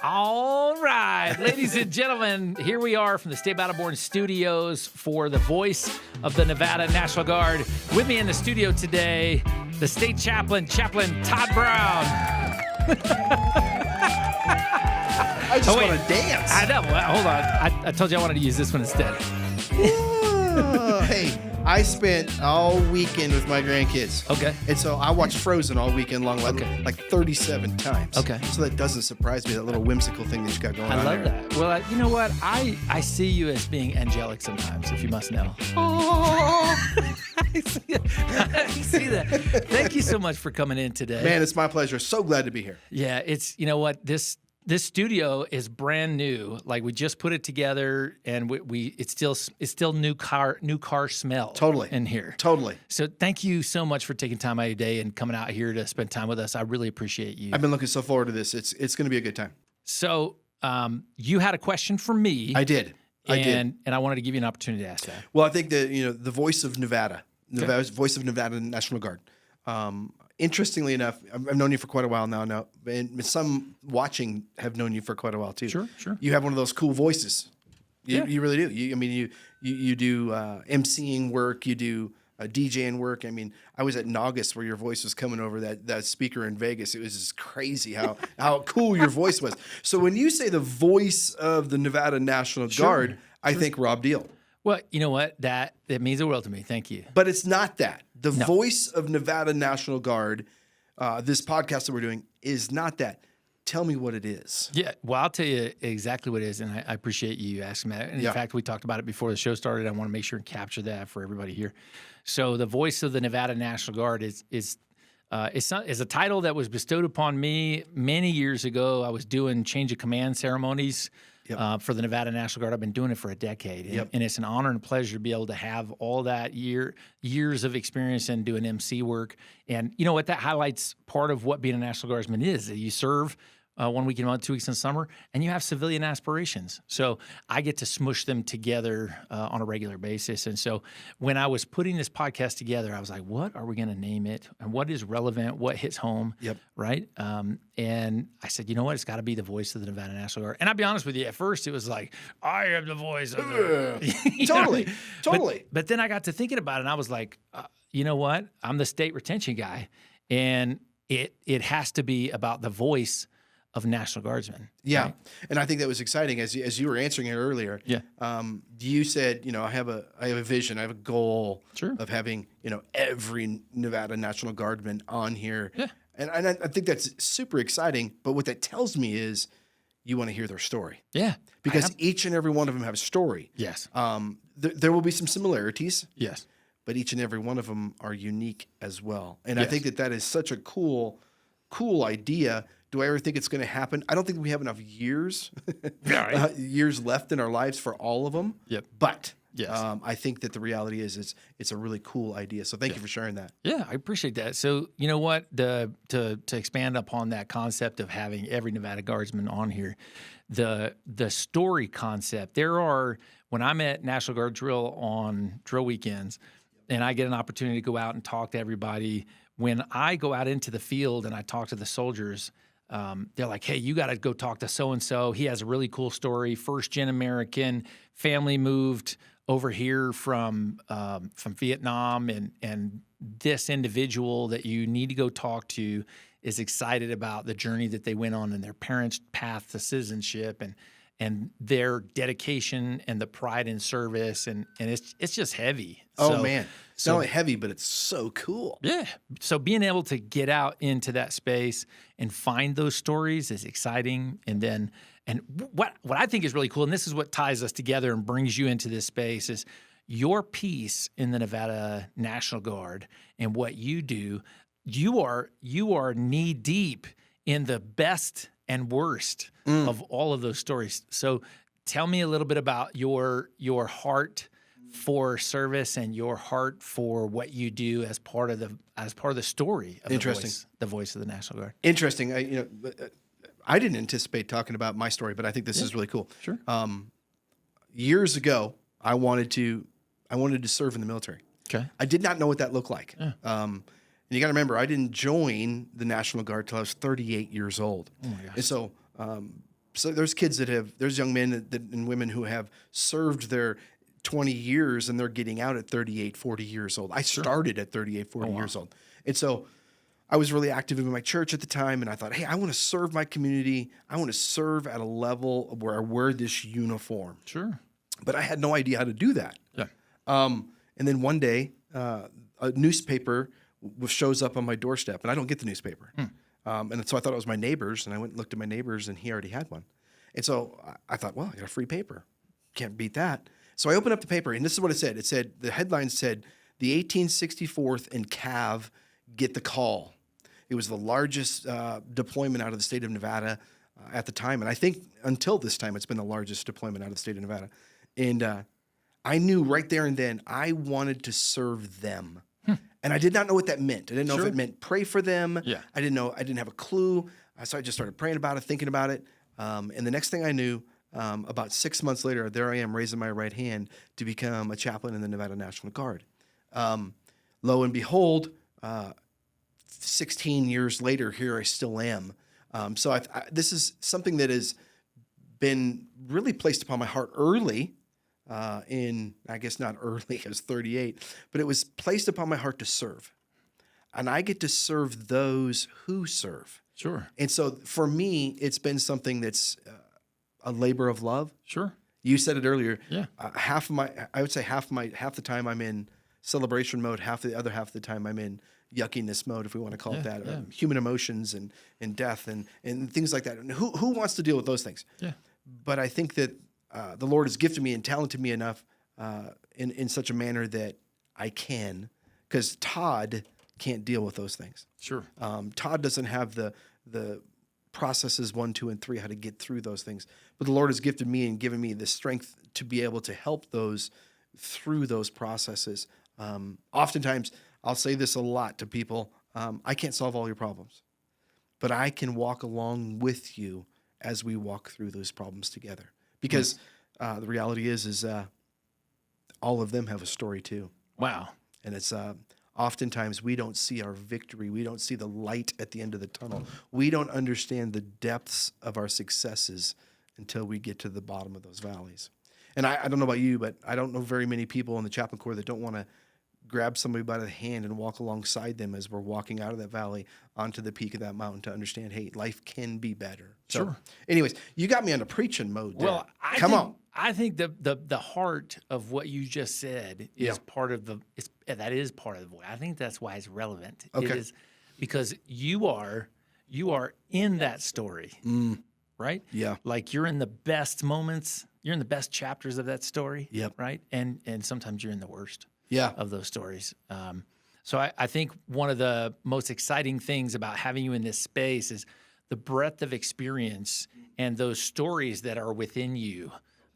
All right, ladies and gentlemen, here we are from the StayBattleBorn studios for the voice of the Nevada National Guard. With me in the studio today, the state chaplain, Chaplain Todd Brown. I just want to dance. I know. Well, hold on. I told you I wanted to use this one instead. Hey, I spent all weekend with my grandkids. Okay. And so I watched Frozen all weekend long, like 37 times. Okay. So that doesn't surprise me, that little whimsical thing that you got going on I love there. that. Well, you know what? I see you as being angelic sometimes, if you must know. I see that. Thank you so much for coming in today. Man, it's my pleasure. So glad to be here. Yeah, you know what? This studio is brand new. Like, we just put it together, and it's still new car smell. Totally. In here. Totally. So thank you so much for taking time out of your day and coming out here to spend time with us. I really appreciate you. I've been looking so forward to this. It's going to be a good time. So you had a question for me. I did. And I wanted to give you an opportunity to ask that. Well, I think that, the voice of Nevada, voice of Nevada National Guard. Interestingly enough, I've known you for quite a while now, and some watching have known you for quite a while too. Sure. You have one of those cool voices. You really do. You do emceeing work. You do DJing work. I mean, I was at August where your voice was coming over that speaker in Vegas. It was just crazy how cool your voice was. So when you say the voice of the Nevada National Guard, I think Rob Diehl. Well, you know what? That means the world to me. Thank you. But it's not that. The voice of Nevada National Guard, this podcast that we're doing, is not that. Tell me what it is. Yeah, well, I'll tell you exactly what it is, and I appreciate you asking that. And in fact, we talked about it before the show started. I want to make sure and capture that for everybody here. So the voice of the Nevada National Guard is a title that was bestowed upon me many years ago. I was doing change of command ceremonies for the Nevada National Guard. I've been doing it for a decade, and it's an honor and a pleasure to be able to have all that years of experience in doing MC work. And you know what? That highlights part of what being a National Guardsman is. That you serve 1 week in a month, 2 weeks in summer, and you have civilian aspirations. So I get to smush them together on a regular basis. And so when I was putting this podcast together, I was like, what are we going to name it? And what is relevant? What hits home? Right? And I said, you know what? It's got to be the voice of the Nevada National Guard. And I'll be honest with you, at first it was like, I am the voice of the... Totally. But then I got to thinking about it, and I was like, you know what? I'm the state retention guy. And it has to be about the voice of National Guardsmen. Yeah. Right? And I think that was exciting as you were answering it earlier. Yeah. You said, I have a vision, I have a goal of having, every Nevada National Guardman on here. Yeah. And I think that's super exciting. But what that tells me is you want to hear their story. Yeah. Because each and every one of them have a story. Yes. There will be some similarities. Yes. But each and every one of them are unique as well. And I think that is such a cool idea. Do I ever think it's going to happen? I don't think we have enough years left in our lives for all of them. Yep. But yes. I think that the reality is it's a really cool idea. So thank you for sharing that. Yeah, I appreciate that. So you know what? To expand upon that concept of having every Nevada Guardsman on here, the story concept. When I'm at National Guard drill on drill weekends, and I get an opportunity to go out and talk to everybody. When I go out into the field and I talk to the soldiers, they're like, hey, you got to go talk to so-and-so. He has a really cool story. First-gen American, family moved over here from Vietnam, and this individual that you need to go talk to is excited about the journey that they went on and their parents' path to citizenship and their dedication and the pride in service. And it's just heavy. Oh, man. It's not only heavy, but it's so cool. Yeah. So being able to get out into that space and find those stories is exciting. And what I think is really cool, and this is what ties us together and brings you into this space, is your piece in the Nevada National Guard and what you do. You are knee deep in the best and worst of all of those stories. So tell me a little bit about your heart for service and your heart for what you do as part of the story of the voice of the National Guard. Interesting. I didn't anticipate talking about my story, but I think this is really cool. Sure. Years ago, I wanted to serve in the military. Okay. I did not know what that looked like. Yeah. And you got to remember, I didn't join the National Guard till I was 38 years old. Oh my gosh. And so So there's kids there's young men and women who have served their 20 years and they're getting out at 38, 40 years old. I started at 38, 40 years old. And so I was really active in my church at the time, and I thought, hey, I want to serve my community. I want to serve at a level where I wear this uniform. Sure. But I had no idea how to do that. Yeah. And then one day, a newspaper shows up on my doorstep, and I don't get the newspaper. And so I thought it was my neighbor's, and I went and looked at my neighbor's, and he already had one. And so I thought, well, I got a free paper. Can't beat that. So I opened up the paper, and this is what it said. It said, the headline said, the 1864th and Cav get the call. It was the largest deployment out of the state of Nevada at the time. And I think until this time, it's been the largest deployment out of the state of Nevada. And I knew right there and then I wanted to serve them. And I did not know what that meant. I didn't know if it meant pray for them. Yeah. I didn't know. I didn't have a clue. So I just started praying about it, thinking about it. And the next thing I knew, about 6 months later, there I am raising my right hand to become a chaplain in the Nevada National Guard. Lo and behold, 16 years later, here I still am. So this is something that has been really placed upon my heart early. I guess not early, I was 38, but it was placed upon my heart to serve. And I get to serve those who serve. Sure. And so for me, it's been something that's a labor of love. Sure. You said it earlier. Yeah. Half the time I'm in celebration mode, half of the time I'm in yuckiness mode, if we want to call it that. Yeah. Human emotions and death and things like that. And who wants to deal with those things? Yeah. But I think that the Lord has gifted me and talented me enough in such a manner that I can, because Todd can't deal with those things. Sure. Todd doesn't have the processes 1, 2, and 3 how to get through those things. But the Lord has gifted me and given me the strength to be able to help those through those processes. Oftentimes, I'll say this a lot to people: I can't solve all your problems, but I can walk along with you as we walk through those problems together. Because the reality is all of them have a story too. Wow. And it's oftentimes we don't see our victory. We don't see the light at the end of the tunnel. We don't understand the depths of our successes until we get to the bottom of those valleys. And I don't know about you, but I don't know very many people in the chaplain corps that don't want to grab somebody by the hand and walk alongside them as we're walking out of that valley onto the peak of that mountain to understand, hey, life can be better. So, Sure. anyways, you got me on a preaching mode there. Well, I think the heart of what you just said is part of that is part of the voice. I think that's why it's relevant. Okay. It is because you are in that story, right? Yeah. Like you're in the best moments, you're in the best chapters of that story. Yep. Right. And sometimes you're in the worst. Yeah. Of those stories. So I think one of the most exciting things about having you in this space is the breadth of experience and those stories that are within you,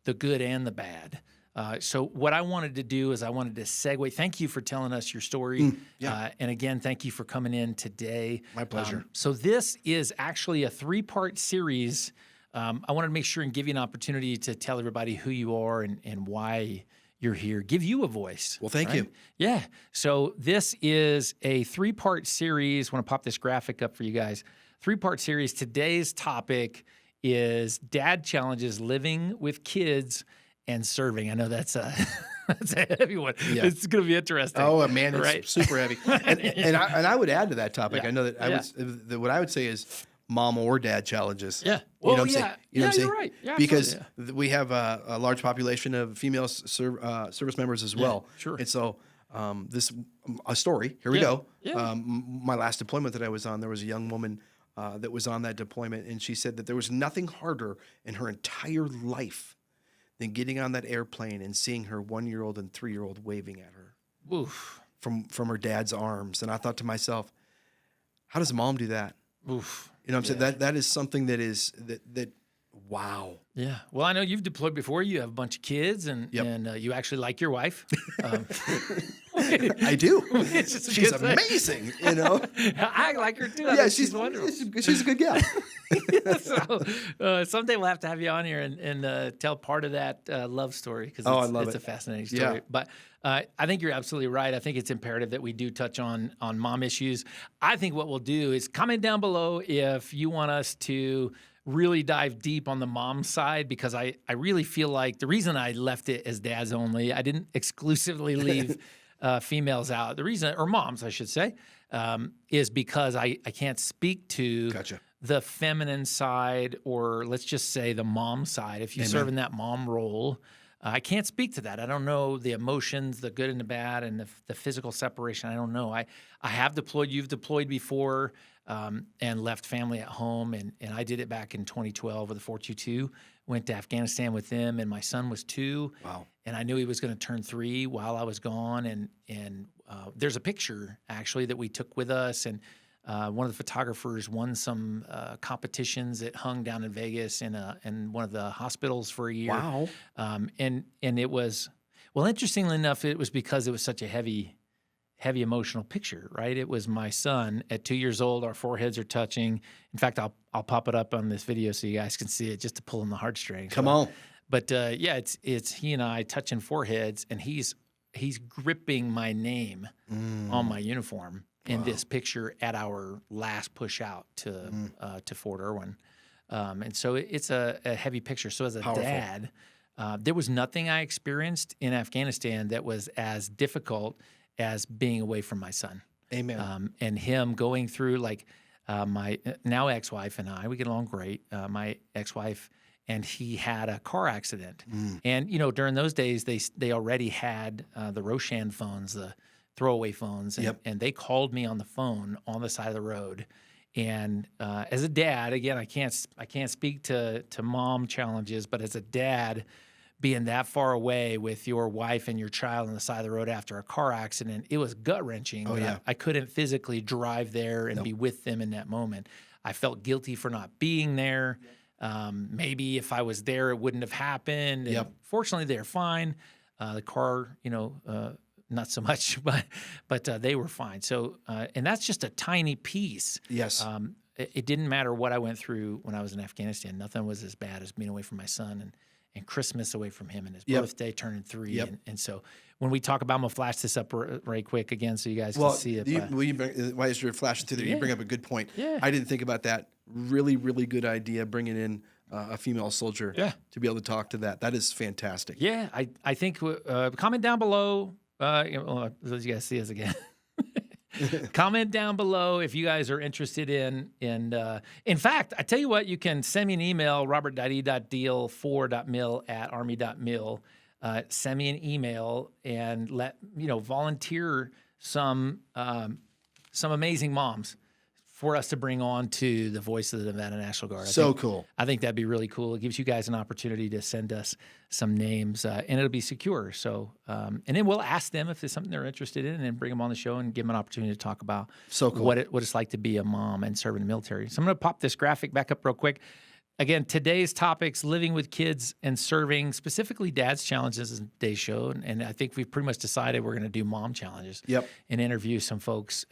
the good and the bad. So what I wanted to do is I wanted to segue. Thank you for telling us your story. And again, thank you for coming in today. My pleasure. So this is actually a 3-part series. I wanted to make sure and give you an opportunity to tell everybody who you are and why you're here, give you a voice. Well, thank you. Yeah. So this is a 3-part series. I want to pop this graphic up for you guys. 3-part series. Today's topic is challenges living with kids and serving. I know that's a heavy one. Yeah. It's going to be interesting. Oh man, it's right? super heavy. And I would add to that topic. Yeah. I know that what I would say is mom or dad challenges. Yeah. You know what I'm yeah. saying? You know what I'm saying? You're right. Yeah, because absolutely. we have a large population of female service members as well. Sure. And so a story. Here we go. Yeah. My last deployment that I was on, there was a young woman that was on that deployment, and she said that there was nothing harder in her entire life than getting on that airplane and seeing her 1-year-old and 3-year-old waving at her. Oof. From her dad's arms. And I thought to myself, how does a mom do that? Oof. You know what I'm saying? That is something that wow. Yeah. Well, I know you've deployed before. You have a bunch of kids, and you actually like your wife. I do. It's just a She's good thing. amazing, you know? I like her too. I Yeah, think she's wonderful. She's a good gal. So someday we'll have to have you on here and tell part of that love story because I love it's it. a fascinating story. Yeah. But I think you're absolutely right. I think it's imperative that we do touch on mom issues. I think what we'll do is comment down below if you want us to really dive deep on the mom side because I really feel like the reason I left it as dads only, I didn't exclusively leave females out. The reason, or moms, I should say, is because I can't speak to the feminine side, or let's just say the mom side. If you serve in that mom role, I can't speak to that. I don't know the emotions, the good and the bad, and the physical separation. I don't know. I have deployed. You've deployed before, and left family at home, and I did it back in 2012 with the 422. Went to Afghanistan with them, and my son was 2. Wow. And I knew he was going to turn 3 while I was gone. And there's a picture actually that we took with us, and one of the photographers won some competitions that hung down in Vegas in one of the hospitals for a year. Wow. And it was, well, interestingly enough, it was because it was such a heavy emotional picture, right? It was my son at 2 years old. Our foreheads are touching. In fact, I'll pop it up on this video so you guys can see it, just to pull in the heartstrings. Come on. But yeah, it's he and I touching foreheads, and he's gripping my name on my uniform in this picture at our last push out to Fort Irwin. And so it's a heavy picture. So as a dad, there was nothing I experienced in Afghanistan that was as difficult as being away from my son. Amen. And him going through, like, my now ex-wife and I, we get along great. My ex-wife, and he had a car accident. And, you know, during those days, they already had the Roshan phones, the throwaway phones. And they called me on the phone on the side of the road. And as a dad, again, I can't speak to mom challenges, but as a dad, being that far away with your wife and your child on the side of the road after a car accident, it was gut-wrenching. I couldn't physically drive there and be with them in that moment. I felt guilty for not being there. Maybe if I was there, it wouldn't have happened. And fortunately, they're fine. The car, you know, not so much, but they were fine. So, and that's just a tiny piece. Yes. It didn't matter what I went through when I was in Afghanistan. Nothing was as bad as being away from my son and Christmas away from him and his birthday turning 3. And so when we talk about, I'm going to flash this up right quick again so you guys can see it. While you're flashing through there, you bring up a good point. I didn't think about that. Really, really good idea, bringing in a female soldier to be able to talk to that. That is fantastic. Yeah, I think comment down below. Let you guys see us again. Comment down below if you guys are interested in fact, I tell you what, you can send me an email, robert.e.deal4.mil@army.mil. Send me an email and volunteer some amazing moms for us to bring on to the Voice of the Nevada National Guard. Cool. I think that'd be really cool. It gives you guys an opportunity to send us some names, and it'll be secure. So, and then we'll ask them if there's something they're interested in, and then bring them on the show and give them an opportunity to talk about what it's like to be a mom and serve in the military. So I'm going to pop this graphic back up real quick. Again, today's topics: living with kids and serving, specifically dad's challenges in today's show. And I think we've pretty much decided we're going to do mom challenges. And interview some folks.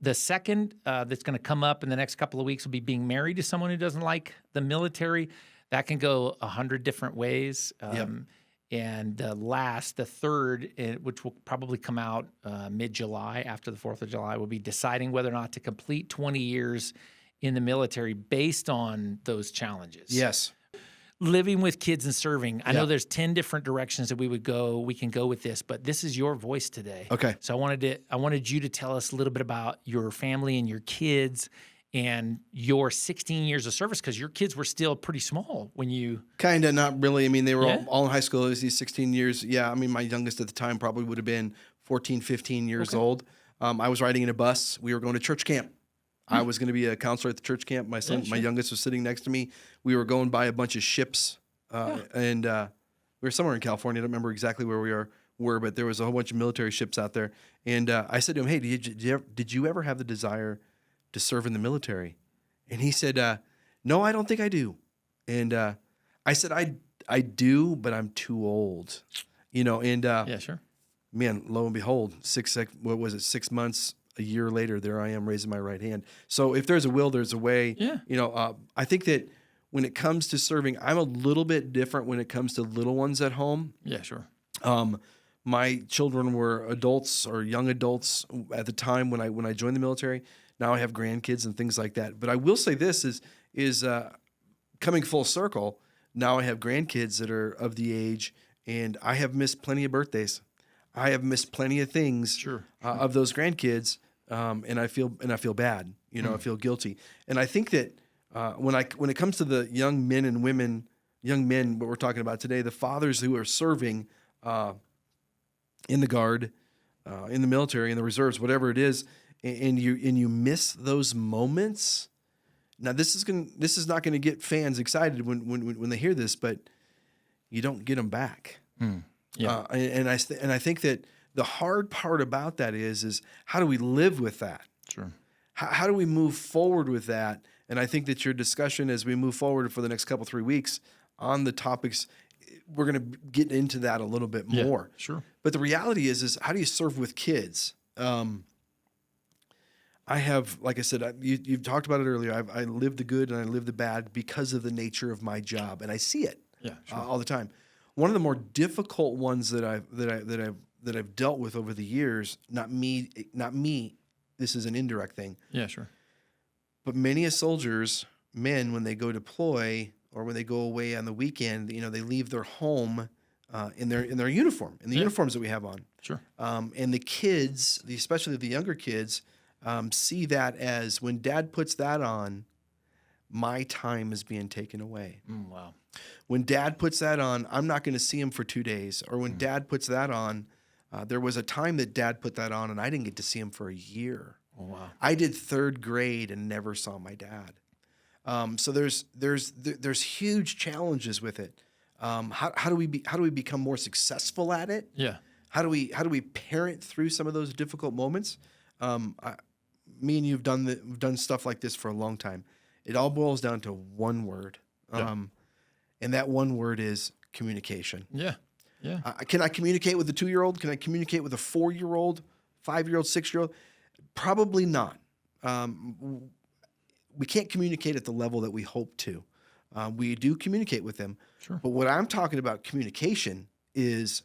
The second that's going to come up in the next couple of weeks will be being married to someone who doesn't like the military. That can go 100 different ways. And the third, which will probably come out mid-July after the 4th of July, will be deciding whether or not to complete 20 years in the military based on those challenges. Yes. Living with kids and serving. I know there's 10 different directions that we can go with this, but this is your voice today. Okay. So I wanted you to tell us a little bit about your family and your kids and your 16 years of service, because your kids were still pretty small when you... Kind of, not really. I mean, they were all in high school. It was these 16 years. Yeah, I mean, my youngest at the time probably would have been 14, 15 years old. I was riding in a bus. We were going to church camp. I was going to be a counselor at the church camp. My son, my youngest, was sitting next to me. We were going by a bunch of ships, and we were somewhere in California. I don't remember exactly where we were, but there was a whole bunch of military ships out there. And I said to him, "Hey, did you ever have the desire to serve in the military?" And he said, "No, I don't think I do." And I said, I do, but I'm too old, you know. And man, lo and behold, 6 months. A year later, there I am raising my right hand. So if there's a will, there's a way. You know, I think that when it comes to serving, I'm a little bit different when it comes to little ones at home. My children were adults or young adults at the time when I joined the military. Now I have grandkids and things like that. But I will say this is coming full circle. Now I have grandkids that are of the age, and I have missed plenty of birthdays. I have missed plenty of things of those grandkids, and I feel bad. You know, I feel guilty. And I think that when it comes to the young men and women, young men, what we're talking about today, the fathers who are serving in the Guard, in the military, in the reserves, whatever it is, and you miss those moments. Now this is not going to get fans excited when they hear this, but you don't get them back. Yeah. And I think that the hard part about that is how do we live with that? Sure. How do we move forward with that? And I think that your discussion as we move forward for the next 3 weeks on the topics, we're going to get into that a little bit more. Sure. But the reality is how do you serve with kids? I have, like I said, you've talked about it earlier. I live the good and I live the bad because of the nature of my job, and I see it all the time. One of the more difficult ones that I've dealt with over the years, not me. This is an indirect thing. Yeah, sure. But many a soldiers, men, when they go deploy or when they go away on the weekend, you know, they leave their home in their uniform, in the uniforms that we have on. Sure. And the kids, especially the younger kids, see that as when Dad puts that on, my time is being taken away. Wow. When Dad puts that on, I'm not going to see him for 2 days. Or when Dad puts that on, there was a time that Dad put that on, and I didn't get to see him for a year. Oh, wow. I did 3rd grade and never saw my dad. So there's huge challenges with it. How do we become more successful at it? Yeah. How do we parent through some of those difficult moments? Me and you have done stuff like this for a long time. It all boils down to one word, and that one word is communication. Yeah. Yeah. Can I communicate with a 2-year-old? Can I communicate with a 4-year-old, 5-year-old, 6-year-old? Probably not. We can't communicate at the level that we hope to. We do communicate with them. Sure. But what I'm talking about communication is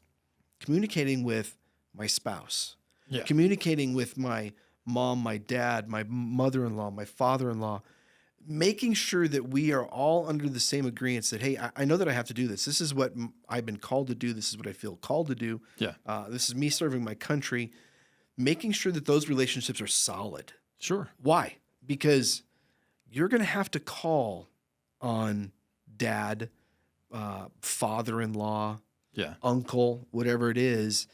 communicating with my spouse, communicating with my mom, my dad, my mother-in-law, my father-in-law, making sure that we are all under the same agreements that, hey, I know that I have to do this. This is what I've been called to do. This is what I feel called to do. Yeah. This is me serving my country, making sure that those relationships are solid. Sure. Why? Because you're going to have to call on dad, father-in-law, uncle, whatever it is,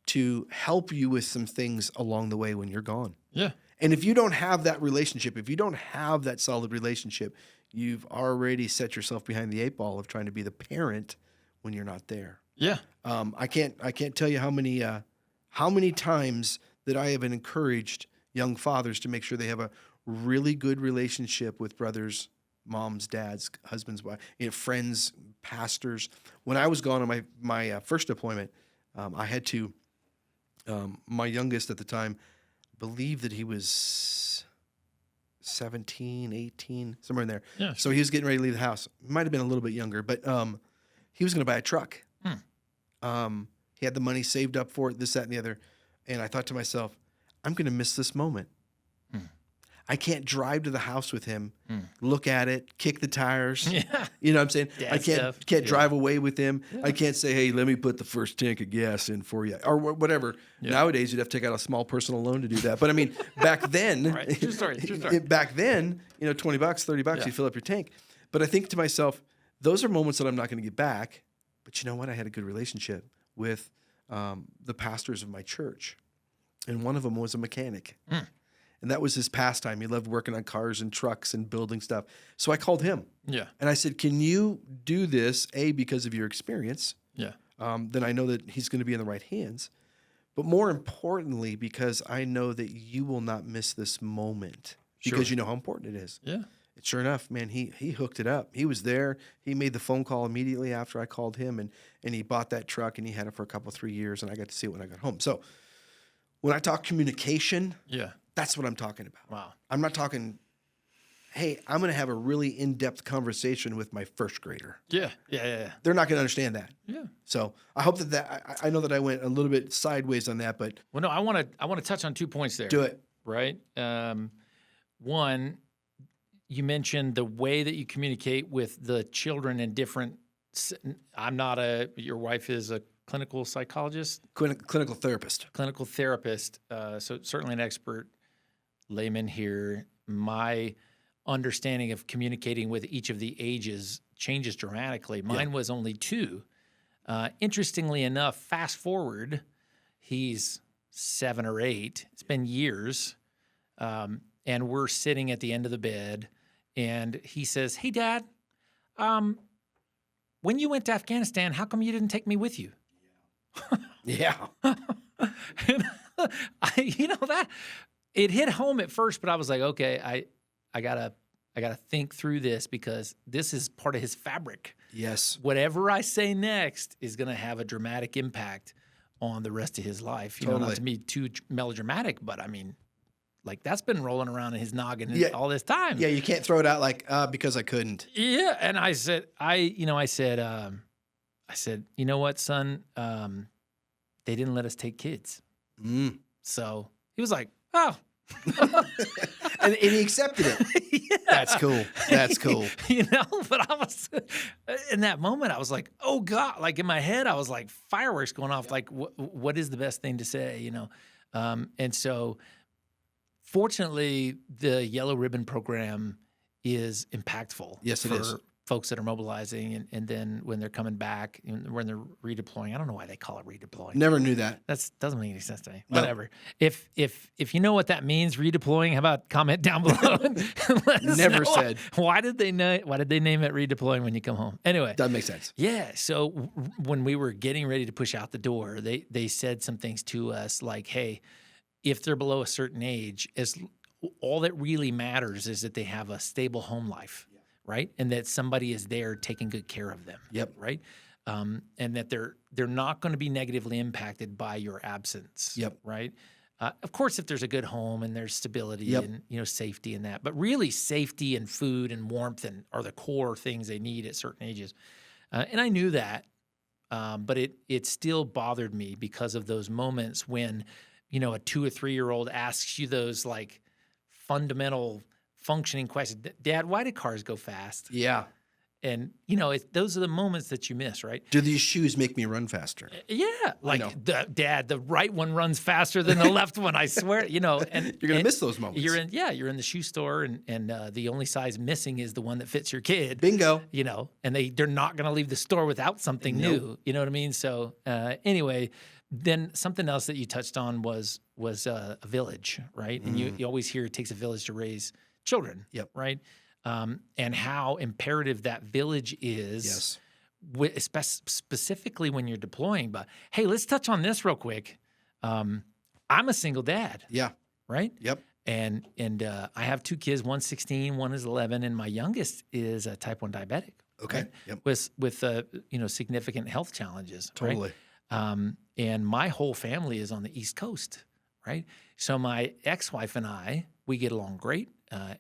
to help you with some things along the way when you're gone. Yeah. And if you don't have that relationship, if you don't have that solid relationship, you've already set yourself behind the 8 ball of trying to be the parent when you're not there. Yeah. I can't tell you how many times that I have encouraged young fathers to make sure they have a really good relationship with brothers, moms, dads, husbands, wives, friends, pastors. When I was gone on my first deployment, I had to. My youngest at the time, believed that he was 17, 18, somewhere in there. Yeah, So he was getting ready to leave the house. Might have been a little bit younger, but he was going to buy a truck. He had the money saved up for it, this, that, and the other. And I thought to myself, I'm going to miss this moment. I can't drive to the house with him, look at it, kick the tires. Yeah. You know what I'm saying? Dad I can't stuff. drive away with him. I can't say, hey, let me put the first tank of gas in for you or whatever. Nowadays, you'd have to take out a small personal loan to do that. But I mean, back then, Right. True story. back then, $20, $30, you fill up your tank. But I think to myself, those are moments that I'm not going to get back. But you know what? I had a good relationship with the pastors of my church. And one of them was a mechanic. And that was his pastime. He loved working on cars and trucks and building stuff. So I called him. Yeah. And I said, can you do this, A, because of your experience? Yeah. Then I know that he's going to be in the right hands. But more importantly, because I know that you will not miss this moment because you know how important it is. Yeah. And sure enough, man, he hooked it up. He was there. He made the phone call immediately after I called him, and he bought that truck, and he had it for a couple, 3 years, and I got to see it when I got home. So when I talk communication, that's what I'm talking about. Wow. I'm not talking, hey, I'm going to have a really in-depth conversation with my first grader. Yeah. Yeah. They're not going to understand that. Yeah. So I hope that I know that I went a little bit sideways on that, but Well, no, I want to touch on 2 points there. do it. Right. One, you mentioned the way that you communicate with the children in different. Your wife is a clinical psychologist, clinical therapist, so certainly an expert layman here. My understanding of communicating with each of the ages changes dramatically. Mine was only 2. Interestingly enough, fast forward, he's 7 or 8. It's been years, and we're sitting at the end of the bed, and he says, "Hey, Dad, when you went to Afghanistan, how come you didn't take me with you?" Yeah. That it hit home at first, but I was like, okay, I gotta think through this because this is part of his fabric. Yes. Whatever I say next is going to have a dramatic impact on the rest of his life. You know, not to be too melodramatic, but I mean, like that's been rolling around in his noggin all this time. Yeah, you can't throw it out like because I couldn't. Yeah, and I said, you know what, son? They didn't let us take kids. So he was like, oh. and he accepted it. Yeah. That's cool. That's cool. But I was in that moment, I was like, oh God, like in my head, I was like fireworks going off. Like what is the best thing to say, And so fortunately the Yellow Ribbon program is impactful. Yes, it is. Folks that are mobilizing and then when they're coming back and when they're redeploying. I don't know why they call it redeploying. Never knew that. That doesn't make any sense to me. No. Whatever. If you know what that means, redeploying, how about comment down below and let us Never know said. Why did they name it redeploying when you come home? Anyway. That makes sense. Yeah. So when we were getting ready to push out the door, they said some things to us like, hey, if they're below a certain age, all that really matters is that they have a stable home life. Right, and that somebody is there taking good care of them. Yep. Right, and that they're not going to be negatively impacted by your absence. Yep. Right. Of course, if there's a good home and there's stability and safety in that, but really safety and food and warmth are the core things they need at certain ages. And I knew that, but it still bothered me because of those moments when a 2 or 3 year old asks you those like fundamental functioning question. Dad, why do cars go fast? Yeah. And, those are the moments that you miss, right? Do these shoes make me run faster? Yeah. Like, Dad, the right one runs faster than the left one, I swear. And you're going to miss those moments. You're in the shoe store and the only size missing is the one that fits your kid. Bingo. And they're not going to leave the store without something new. You know what I mean? So anyway, then something else that you touched on was a village, right? And you always hear it takes a village to raise children, right? And how imperative that village is, specifically when you're deploying. But hey, let's touch on this real quick. I'm a single dad. Yeah. Right. Yep. And I have 2 kids. One's 16, one is 11, and my youngest is a type 1 diabetic. Okay. Right? Yep. With significant health challenges. Totally. Right? And my whole family is on the East Coast. Right. So my ex-wife and I, we get along great.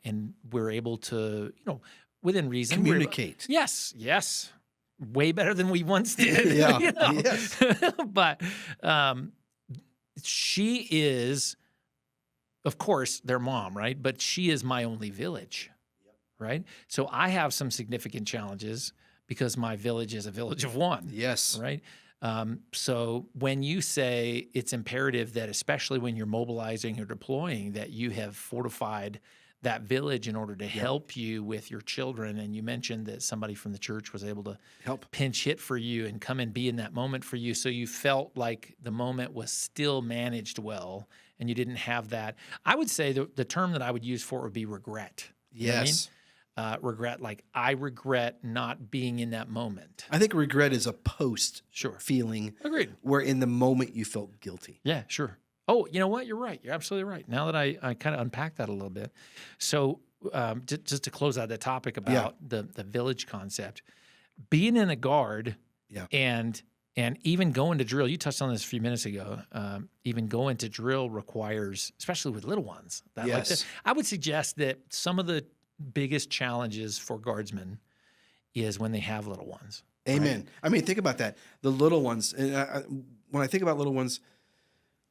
And we're able to, within reason, communicate. Yes, way better than we once did. Yes. But she is, of course, their mom, right? But she is my only village, right? So I have some significant challenges because my village is a village of one. Yes. Right. So when you say it's imperative that, especially when you're mobilizing or deploying, that you have fortified that village in order to help you with your children. And you mentioned that somebody from the church was able to help pinch hit for you and come and be in that moment for you. So you felt like the moment was still managed well and you didn't have that. I would say the term that I would use for it would be regret. Yes. You know what I mean? Regret, like I regret not being in that moment. I think regret is a post feeling. Agreed. Where in the moment you felt guilty. Yeah, sure. Oh, you know what? You're right. You're absolutely right. Now that I kind of unpack that a little bit. So just to close out the topic about the village concept, being in a guard and even going to drill, you touched on this a few minutes ago, even going to drill requires, especially with little ones. I would suggest that some of the biggest challenges for guardsmen is when they have little ones. Amen. Right? I mean, think about that. The little ones, and when I think about little ones,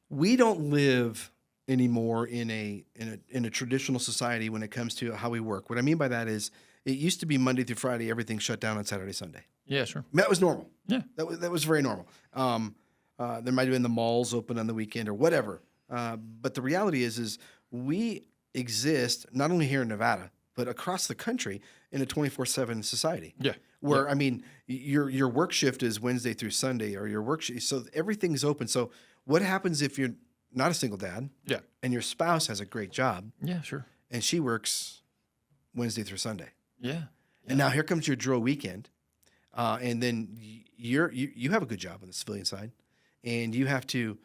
we don't live anymore in a traditional society when it comes to how we work. What I mean by that is it used to be Monday through Friday, everything shut down on Saturday, Sunday. Yeah, sure. That was normal. Yeah. That was very normal. There might have been the malls open on the weekend or whatever. But the reality is we exist not only here in Nevada, but across the country in a 24/7 society. Yeah. Where, I mean, your work shift is Wednesday through Sunday, or your work shift, so everything's open. So what happens if you're not a single dad? Yeah. And your spouse has a great job Yeah, sure. and she works Wednesday through Sunday. Yeah. And now here comes your drill weekend. And then you have a good job on the civilian side, and you have to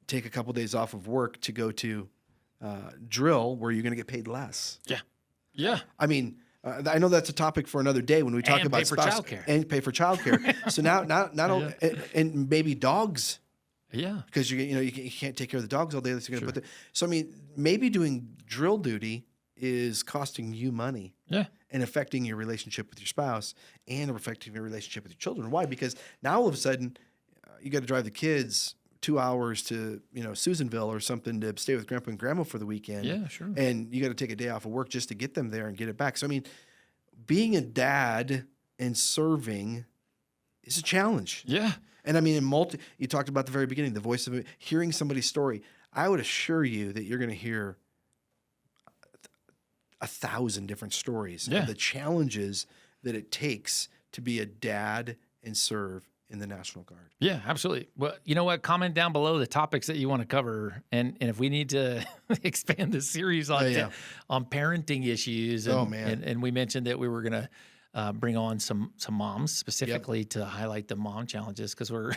take a couple days off of work to go to drill where you're going to get paid less. Yeah. Yeah. I mean, I know that's a topic for another day when we talk about pay for spouse childcare. and pay for childcare. So now only, and maybe dogs, Yeah. because you can't take care of the dogs all day. Sure. So I mean, maybe doing drill duty is costing you money. Yeah. And affecting your relationship with your spouse and affecting your relationship with your children. Why? Because now all of a sudden you got to drive the kids 2 hours to Susanville or something to stay with grandpa and grandma for the weekend. Yeah, sure. And you got to take a day off of work just to get them there and get it back. So I mean, being a dad and serving is a challenge. Yeah. And I mean, you talked about the very beginning, the voice of it, hearing somebody's story. I would assure you that you're going to hear 1,000 different stories of the challenges that it takes to be a dad and serve in the National Guard. Yeah, absolutely. Well, you know what? Comment down below the topics that you want to cover, and if we need to expand the series on on parenting issues. And, and we mentioned that we were going to bring on some moms specifically to highlight the mom challenges, because we're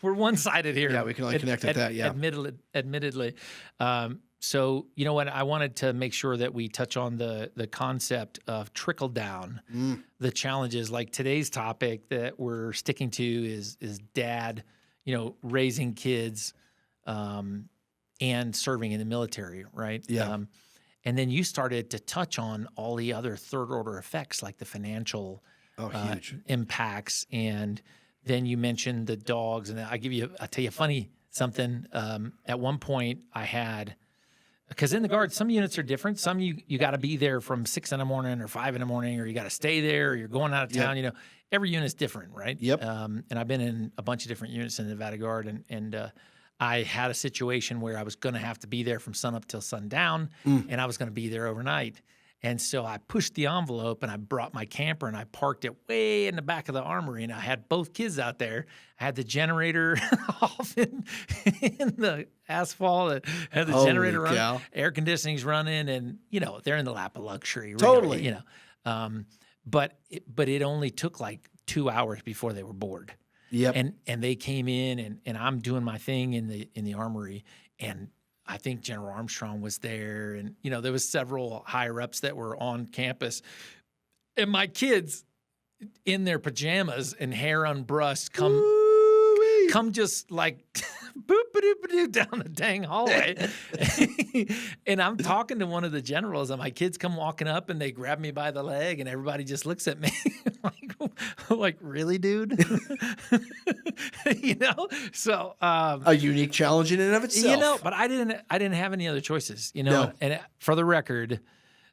we're one-sided here. Yeah, we can only connect at that. Yeah, admittedly. So, you know what? I wanted to make sure that we touch on the concept of trickle down, the challenges. Like today's topic that we're sticking to is dad, raising kids and serving in the military, right? Yeah. And then you started to touch on all the other third order effects, like the financial huge impacts. And then you mentioned the dogs. And I'll tell you a funny something. At one point I had, because in the Guard, some units are different. Some you got to be there from 6 in the morning or 5 in the morning, or you got to stay there, or you're going out of town. Every unit's different, right? Yep. And I've been in a bunch of different units in the Nevada Guard, and I had a situation where I was going to have to be there from sunup till sundown, and I was going to be there overnight. And so I pushed the envelope, and I brought my camper, and I parked it way in the back of the armory, and I had both kids out there. I had the generator off in the asphalt, I had the generator running, air conditioning's running, and they're in the lap of luxury. Totally. Really, but it only took like 2 hours before they were bored. Yep. And they came in, and I'm doing my thing in the armory, and I think General Armstrong was there, and there was several higher ups that were on campus, and my kids in their pajamas and hair unbrushed come just like boop-a-doop-a-doo down the dang hallway. And I'm talking to one of the generals, and my kids come walking up, and they grab me by the leg, and everybody just looks at me like really, dude? So a unique challenge in and of itself. But I didn't have any other choices, No. And for the record,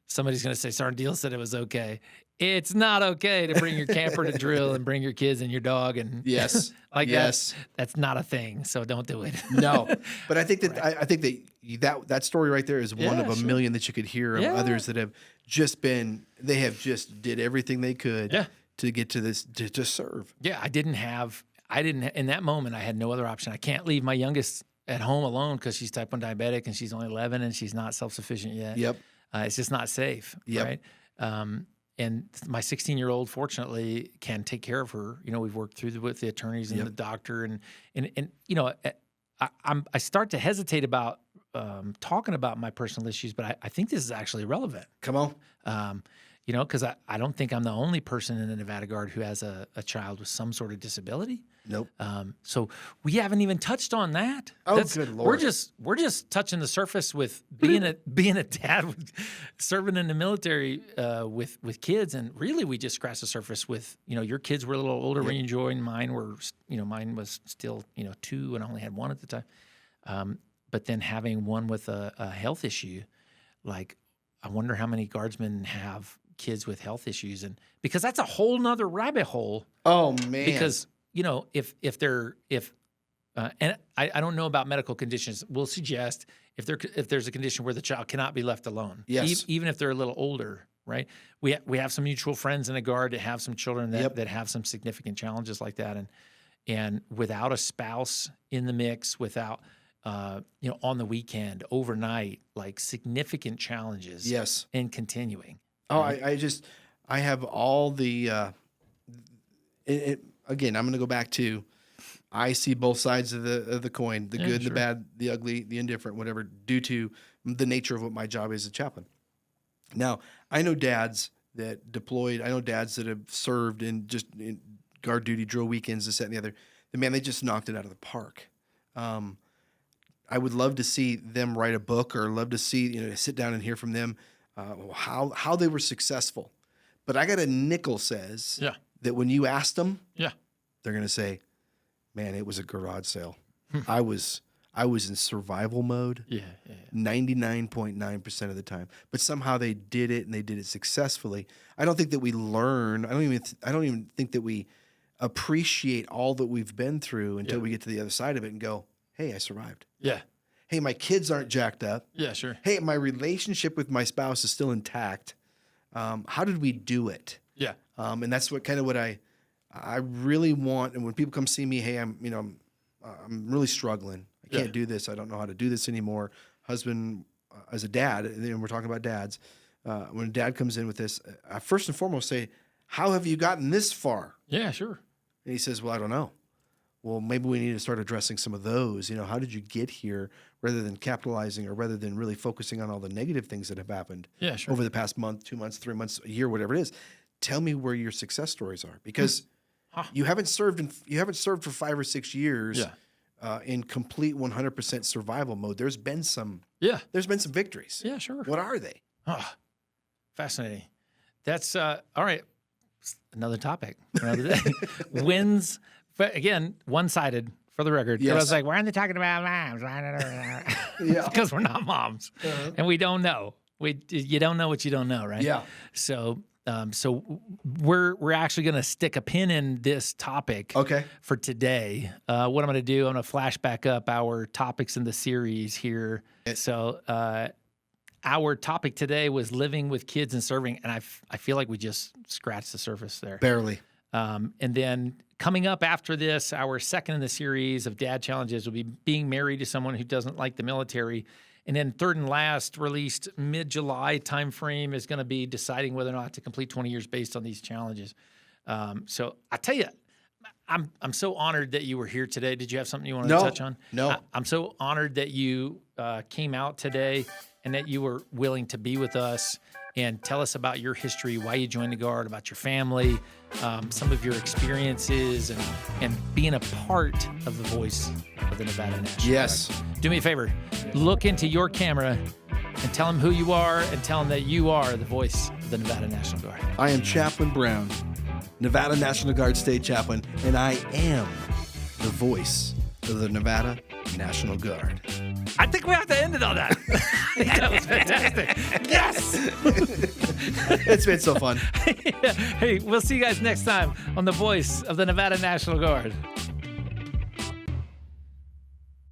somebody's going to say Sergeant Diehl said it was okay. It's not okay to bring your camper to drill and bring your kids and your dog and yes, that's not a thing. So don't do it. No, but I think that that story right there is one of a million that you could hear of others that have just did everything they could to get to this to serve. Yeah, I didn't in that moment. I had no other option. I can't leave my youngest at home alone because she's type 1 diabetic and she's only 11 and she's not self-sufficient yet. Yep, it's just not safe. Yep. Right. And my 16-year-old, fortunately, can take care of her. We've worked through with the attorneys and the doctor, and I start to hesitate about talking about my personal issues, but I think this is actually relevant. Come on. Because I don't think I'm the only person in the Nevada Guard who has a child with some sort of disability. Nope. So we haven't even touched on that. Oh, good Lord. We're just touching the surface with being a dad, serving in the military with kids, and really we just scratched the surface with your kids were a little older when you joined. Mine was still 2 and I only had 1 at the time. But then having one with a health issue, like I wonder how many guardsmen have kids with health issues, and because that's a whole nother rabbit hole. Oh man! Because if and I don't know about medical conditions. We'll suggest if there's a condition where the child cannot be left alone, yes, even if they're a little older, right? We have some mutual friends in the Guard that have some children that have some significant challenges like that, and without a spouse in the mix, without on the weekend, overnight, like significant challenges. Yes, and continuing. Oh, right? I have all the. Again, I'm going to go back to. I see both sides of the coin, the good, the bad, the ugly, the indifferent, whatever, due to the nature of what my job is as a chaplain. Now, I know dads that deployed. I know dads that have served in guard duty, drill weekends, this, that, and the other. They just knocked it out of the park. I would love to see them write a book, or love to see, sit down and hear from them how they were successful. But I got a nickel says that when you asked them, they're going to say, man, it was a garage sale. I was in survival mode 99.9% of the time. But somehow they did it, and they did it successfully. I don't think that we learn. I don't even think that we appreciate all that we've been through until we get to the other side of it and go, hey, I survived. Yeah. Hey, my kids aren't jacked up. Yeah, sure. Hey, my relationship with my spouse is still intact. How did we do it? Yeah. And that's what I really want. And when people come see me, hey, I'm really struggling. I can't do this. I don't know how to do this anymore. Husband, as a dad, and we're talking about dads. When dad comes in with this, I first and foremost say, how have you gotten this far? Yeah, sure. And he says, well, I don't know. Well, maybe we need to start addressing some of those. How did you get here, rather than capitalizing, or rather than really focusing on all the negative things that have happened over the past month, 2 months, 3 months, a year, whatever it is. Tell me where your success stories are, because you haven't served for 5 or 6 years in complete 100% survival mode. There's been some victories. Yeah, sure. What are they? Oh, fascinating. That's all right. Another topic. Another day. Wins. But again, one-sided for the record. Yes. I was like, why aren't they talking about moms? Because we're not moms, and we don't know. You don't know what you don't know, right? Yeah. So we're actually going to stick a pin in this topic. For today. What I'm going to do, I'm going to flash back up our topics in the series here. So our topic today was living with kids and serving, and I feel like we just scratched the surface there. Barely. And then coming up after this, our second in the series of dad challenges will be being married to someone who doesn't like the military. And then third and last, released mid-July timeframe, is going to be deciding whether or not to complete 20 years based on these challenges. So I tell you, I'm so honored that you were here today. Did you have something you wanted to touch on? No. I'm so honored that you came out today and that you were willing to be with us and tell us about your history, why you joined the Guard, about your family, some of your experiences, and being a part of the voice of the Nevada National Guard. Do me a favor. Look into your camera and tell them who you are, and tell them that you are the voice of the Nevada National Guard. I am Chaplain Brown, Nevada National Guard State Chaplain, and I am the voice of the Nevada National Guard. I think we have to end it on that. That was fantastic. Yes! It's been so fun. Hey, we'll see you guys next time on the voice of the Nevada National Guard.